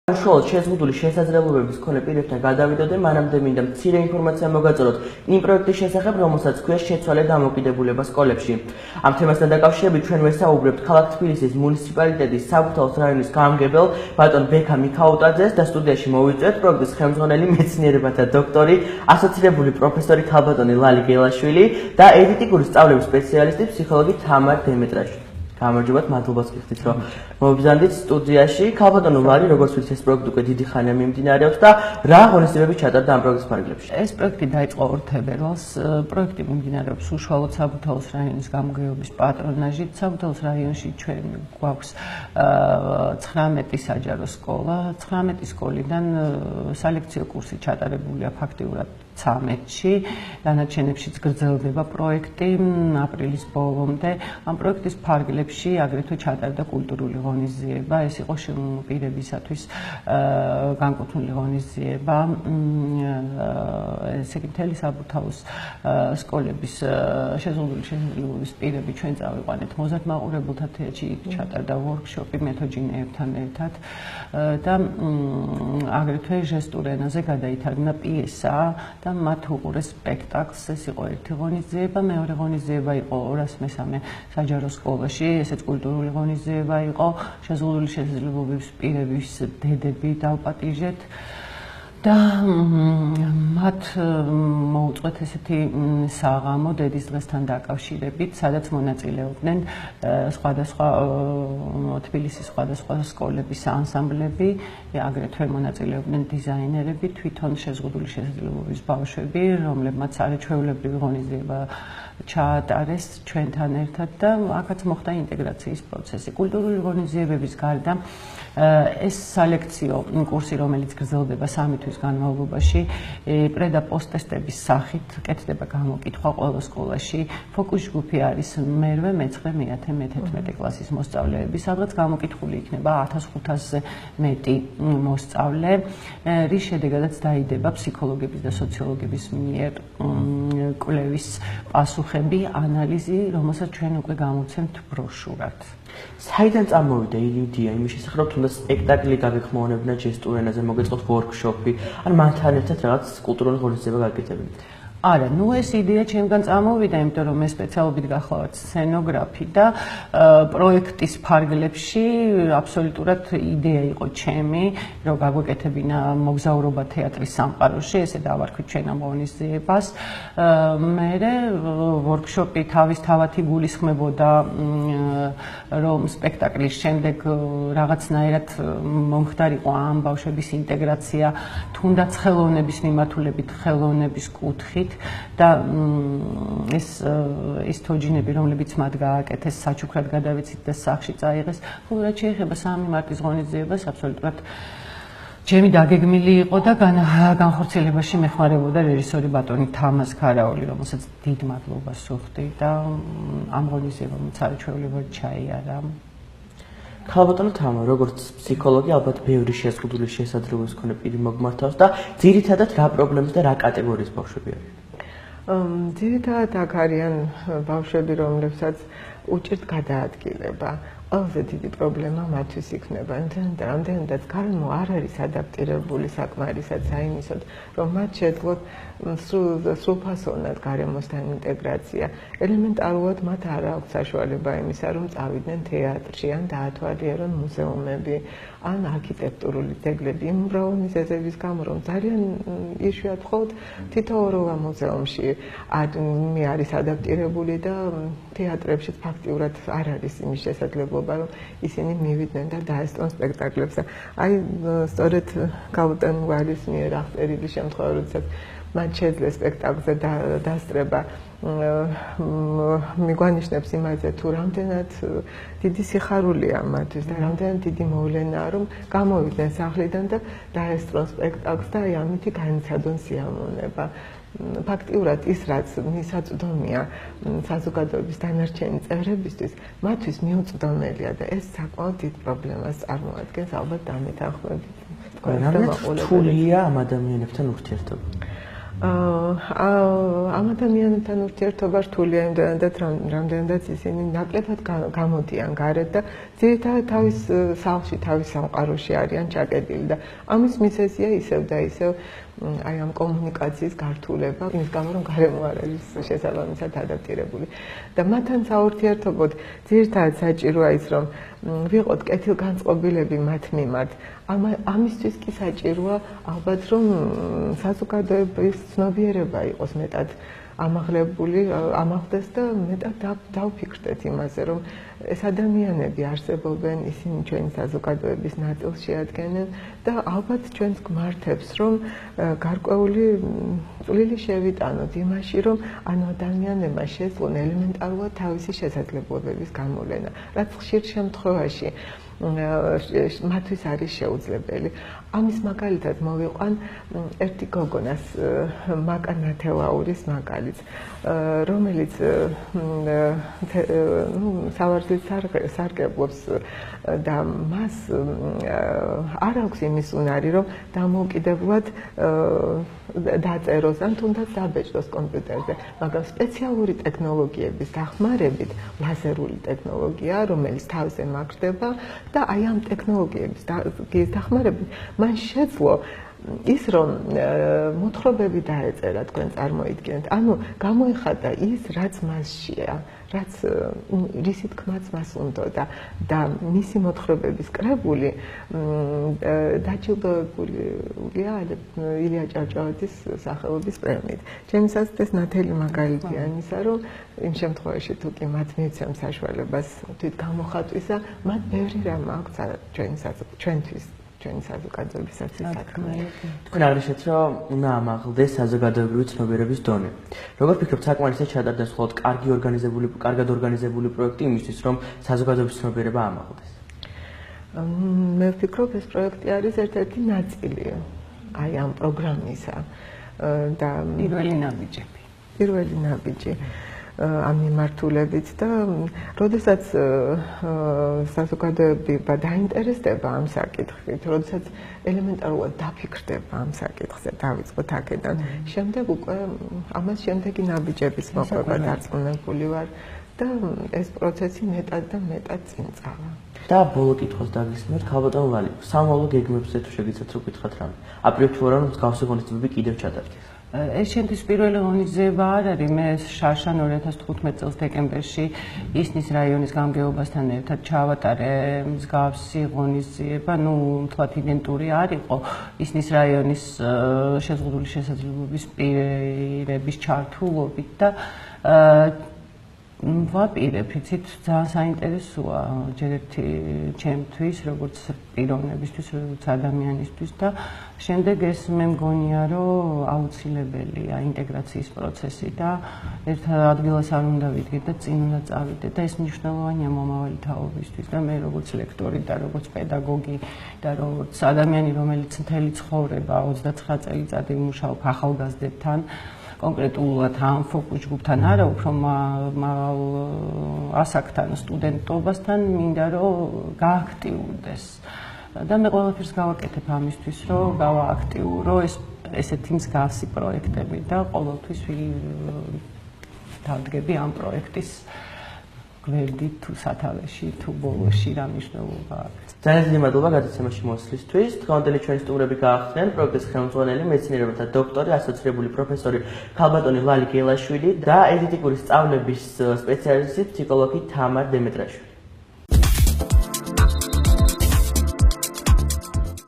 უშუალოდ შეზღუდული შესაძლებლობების მქონე პირებთან გადავიდოდე, მანამდე მინდა მცირე ინფორმაცია მოგაწოდოთ იმ პროექტის შესახებ, რომელსაც ქვია შეცვალე დამოუკიდებულება სკოლებში. Ამ თემასთან დაკავშირებით ჩვენ ვესაუბრებთ ქალაქ თბილისის მუნიციპალიტეტის საბურთალოს რაიონის გამგებელ ბატონ ბექა მიქაუტაძეს და სტუდიაში მოვიწვევთ პროექტის ხელმძღვანელი მეცნიერებათა დოქტორი, ასოცირებული პროფესორი ქალბატონი ლალი გელაშვილი და ეთიკური სწავლების სპეციალისტი ფსიქოლოგი თამარ დემეტრაშვილი. გამარჯობათ, მადლობაც გიხდით, რომ მოვიბრძანდით სტუდიაში. ქალბატონო ლალი, როგორც ვიცით, ეს პროექტი უკვე დიდი ხანია მიმდინარეობს და რა ღონისძიებები ჩატარდა ამ პროექტის ფარგლებში? ეს პროექტი დაიწყო 2 თებერვალს. პროექტი მიმდინარეობს უშუალოდ საბურთალოს რაიონის გამგეობის პატრონაჟით. საბურთალოს რაიონში ჩვენ გვაქვს 19 საჯარო სკოლა. 19 სკოლიდან სალექციო კურსი ჩატარებულია ფაქტიურად 13-ში, დანარჩენებშიც გრძელდება პროექტი აპრილის ბოლომდე. ამ პროექტის ფარგლებში აგრეთვე ჩატარდა კულტურული ღონისძიება, ეს იყო პირებისათვის განკუთვნილი ღონისძიება. ესე იგი, მთელი საბურთალოს სკოლების შეზღუდული შესაძლებლობის პირები ჩვენ წავიყვანეთ მოზარდ მაყურებელთა თეატრში, იქ ჩატარდა ვორქშოპი მეთოჯინეებთან ერთად და აგრეთვე ჟესტურ ენაზე გადაითარგმნა პიესა და მათ უყურეს სპექტაკლს. ეს იყო ერთი ღონისძიება, მეორე ღონისძიება იყო 203 საჯარო სკოლაში, ესეც კულტურული ღონისძიება იყო, შეზღუდული შესაძლებლობების პირების დედები დავპატიჟეთ და მათ მოუწყვეთ ესეთი საღამო დედის დღესთან დაკავშირებით, სადაც მონაწილეობდნენ სხვადასხვა თბილისის სხვადასხვა სკოლების ანსამბლები, აგრეთვე მონაწილეობდნენ დიზაინერები, თვითონ შეზღუდული შესაძლებლობის ბავშვები, რომლებმაც არაჩვეულებრივი ღონისძიება ჩაატარეს ჩვენთან ერთად და აქაც მოხდა ინტეგრაციის პროცესი. კულტურული ღონისძიებების გარდა ეს სალექციო კურსი, რომელიც გრძელდება 3 თვის განმავლობაში, პრე და პოსტ-ტესტების სახით კეთდება გამოკითხვა ყველა სკოლაში. ფოკუს ჯგუფი არის მერვე, მეცხრე, მეათე, მე-11 კლასის მოსწავლეები, სადღაც გამოკითხული იქნება 1500-ზე მეტი მოსწავლე, რის შედეგადაც დაიდება ფსიქოლოგების და სოციოლოგების მიერ კვლევის პასუხები, ანალიზი, რომელსაც ჩვენ უკვე გამოვცემთ ბროშურად. საიდან წამოვიდა იდეა იმის შესახებ, რომ თუნდაც სპექტაკლი გაგეხმაურებინა ჟესტურ ენაზე, მოგეწყოთ ვორქშოპი, ან მათთან ერთად რაღაც კულტურული ღონისძიება გაკეთებინათ? არა, ეს იდეა ჩემგან წამოვიდა, იმიტომ რომ მე სპეციალობით გახლავართ სცენოგრაფი და პროექტის ფარგლებში აბსოლუტურად იდეა იყო ჩემი, რომ გაგვეკეთებინა მოგზაურობა თეატრის სამყაროში, ესე დავარქვით ჩვენ ამ ღონისძიებას. მერე ვორქშოპი თავისთავად იგულისხმებოდა, რომ სპექტაკლის შემდეგ რაღაცნაირად მომხდარიყო ამ ბავშვების ინტეგრაცია, თუნდაც ხელოვნების მიმართულებით, ხელოვნების კუთხით. და ეს თოჯინები, რომლებიც მათ გააკეთეს, საჩუქრად გადავიცით და სახლში წაიღეს, ხოლო რაც შეეხება 3 მარტის ღონისძიებას, აბსოლუტურად ჩემი დაგეგმილი იყო და განხორციელებაში მეხმარებოდა რეჟისორი ბატონი თამაზ ქარაული, რომელსაც დიდ მადლობას ვუხდი და ამ ღონისძიებამ არაჩვეულებრივად ჩაიარა. ქალბატონო თამარ, როგორც ფსიქოლოგი, ალბათ ბევრი შეზღუდული შესაძლებლობის მქონე პირი მოგმართავს და ძირითადად რა პრობლემის და რა კატეგორიის ბავშვები არიან? ძირითადად აქ არიან ბავშვები, რომლებსაც უჭირთ გადაადგილება. ყველაზე დიდი პრობლემა მათთვის იქნება, რამდენადაც გარემო არ არის ადაპტირებული საკმარისად საიმისოდ, რომ მათ შეძლოთ სრულფასოვნად გარემოსთან ინტეგრაცია. ელემენტარულად მათ არ აქვს საშუალება იმისა, რომ წავიდნენ თეატრში, ან დაათვალიერონ მუზეუმები, ან არქიტექტურული ძეგლები, იმ მრავალ მიზეზების გამო, რომ ძალიან იშვიათ მხოლოდ თითოეულმა მუზეუმში არის ადაპტირებული და თეატრებში ფაქტიურად არ არის იმის შესაძლებლობა, რომ ისინი მივიდნენ და დაესწრონ სპექტაკლებს. აი, სწორედ ქალბატონ ვალის მიერ აღწერილი შემთხვევა, როდესაც მათ შეძლეს სპექტაკლზე დასწრება, მიგვანიშნებს იმაზე, თუ რამდენად დიდი სიხარულია მათთვის და რამდენად დიდი მოვლენაა, რომ გამოვიდნენ სახლიდან და დაესწრონ სპექტაკლს და აი ამითი განიცადონ სიამოვნება. ფაქტიურად ის, რაც მისაწვდომია საზოგადოების დანარჩენი წევრებისთვის, მათთვის მიუწვდომელია და ეს საკმაოდ დიდ პრობლემას წარმოადგენს, ალბათ დამეთანხმებით. რამე რთულია ამ ადამიანებთან ურთიერთობა? ამ ადამიანებთან ურთიერთობა რთულია იმდენადაც რამდენადაც ისინი ნაკლებად გამოდიან გარეთ და ძირითადად თავის სახლში, თავის სამყაროში არიან ჩაკეტილი და ამის მიზეზია ისევ და ისევ აი ამ კომუნიკაციის გართულება, იმის გამო რომ გარემო არ არის შესაბამისად ადაპტირებული. და მათთან საურთიერთობოდ ძირითადად საჭიროა ის რომ ვიყოთ კეთილგანწყობილები მათ მიმართ. ამისთვის კი საჭიროა ალბათ რომ საზოგადოების ცნობიერება იყოს მეტად ამაღლებული, ამაღლდეს და მეტად დავფიქრდეთ იმაზე, რომ ეს ადამიანები არსებობენ, ისინი ჩვენი საზოგადოების ნაწილს შეადგენენ და ალბათ ჩვენს გმართებს, რომ გარკვეული წვლილი შევიტანოთ იმაში, რომ ანუ ადამიანებმა შეძლონ ელემენტარულად თავისი შესაძლებლობების განმავლენა, რაც ხშირ შემთხვევაში მათთვის არის შეუძლებელი. ამის მაგალითად მოვიყვან ერთი გოგონას მაკა ნათელაურის მაგალითს, რომელიც სავარძლის სარგებლობს და მას არ აქვს იმის უნარი, რომ დამოუკიდებლად დაწეროს ან თუნდაც დაბეჭდოს კომპიუტერზე, მაგრამ სპეციალური ტექნოლოგიების დახმარებით, ლაზერული ტექნოლოგია, რომელიც თავზე მაგრდება და აი ამ ტექნოლოგიების დახმარებით მან შეძლო ის რომ მოთხრობები დაეწერა, თქვენ წარმოიდგინეთ, ანუ გამოიხატა ის, რაც მასშია, რაც რისი თქმაც მას უნდოდა და მისი მოთხრობების კრებული დაჯილდოებულია ილია ჭავჭავაძის სახელობის პრემიით. ჩემისაც ეს ნათელი მაგალითია იმისა, რომ იმ შემთხვევაში თუ კი მათ მივცემ საშუალებას თვით გამოხატვისა, მათ ბევრი რამ აქვს ჩვენთვის ჩვენი საზოგადოებისაც საქმე. თქვენ აღნიშნეთ, რომ უნდა ამაღლდეს საზოგადოებრივი ცნობიერების დონე. როგორ ფიქრობთ, საკმარისად ჩატარდეს მხოლოდ კარგად ორგანიზებული პროექტი იმისთვის, რომ საზოგადოების ცნობიერება ამაღლდეს? მე ვფიქრობ, ეს პროექტი არის ერთ-ერთი ნაწილი აი ამ პროგრამისა და პირველი ნაბიჯი. ამ მიმართულებით და როდესაც საზოგადოება დაინტერესდება ამ საკითხით, როდესაც ელემენტარულად დაფიქრდება ამ საკითხზე, დავიწყოთ აქედან. შემდეგ უკვე ამას შემდეგი ნაბიჯების მოყვება დარწმუნებული ვარ და ეს პროცესი მეტად და მეტად წინ წავა. და ბოლო კითხვას დაგისმენთ, ქალბატონ ლალი, სამომავლო გეგმებზე თუ შეგიძლიათ რომ გითხრათ რამე. აპრიორ რომ მსგავსი ღონისძიებები კიდევ ჩატარდეს. ეს შემთხვევის პირველი ღონისძიება არ არის, მე შარშან 2015 წელს დეკემბერში ისნის რაიონის გამგეობასთან ერთად ჩავატარე მსგავსი ღონისძიება, თქვათ იდენტური არ იყო ისნის რაიონის შეზღუდული შესაძლებლობის პირების ჩართულობით და ვაპირებ, იცით, ძალიან საინტერესოა ჯერ ერთი ჩემთვის, როგორც პიროვნებისთვის, როგორც ადამიანისთვის და შემდეგ ეს მე მგონია, რომ აუცილებელია ინტეგრაციის პროცესი და ერთ ადგილას არ უნდა ვიდგეთ და წინ უნდა წავიდეთ და ეს მნიშვნელოვანია მომავალი თაობისთვის და მე როგორც ლექტორი და როგორც პედაგოგი და როგორც ადამიანი, რომელიც მთელი ცხოვრება 29 წელიწადი ვიმუშაობ ახალგაზრდებთან კონკრეტულად ამ ფოკუს ჯგუფთან არა, უფრო მაღალ ასაკთან, სტუდენტობასთან მინდა რომ გააქტიურდეს. და მე ყველაფერს გავაკეთებ ამისთვის, რომ გავააქტიურო ესეთი მსგავსი პროექტები და ყოველთვის დავდგები ამ პროექტის გვერდით თუ სათავეში თუ ბოლოში რა მნიშვნელობა აქვს. ძალიან დიდი მადლობა გადაცემაში მოსვლისთვის. დღევანდელი ჩვენი სტუმრები გაახსნენ პროექტის ხელმძღვანელი, მეცნიერებათა დოქტორი, ასოცირებული პროფესორი ქალბატონი ლალი გელაშვილი და ეზეთიკური სწავლების სპეციალისტი ფსიქოლოგი თამარ დემეტრაშვილი.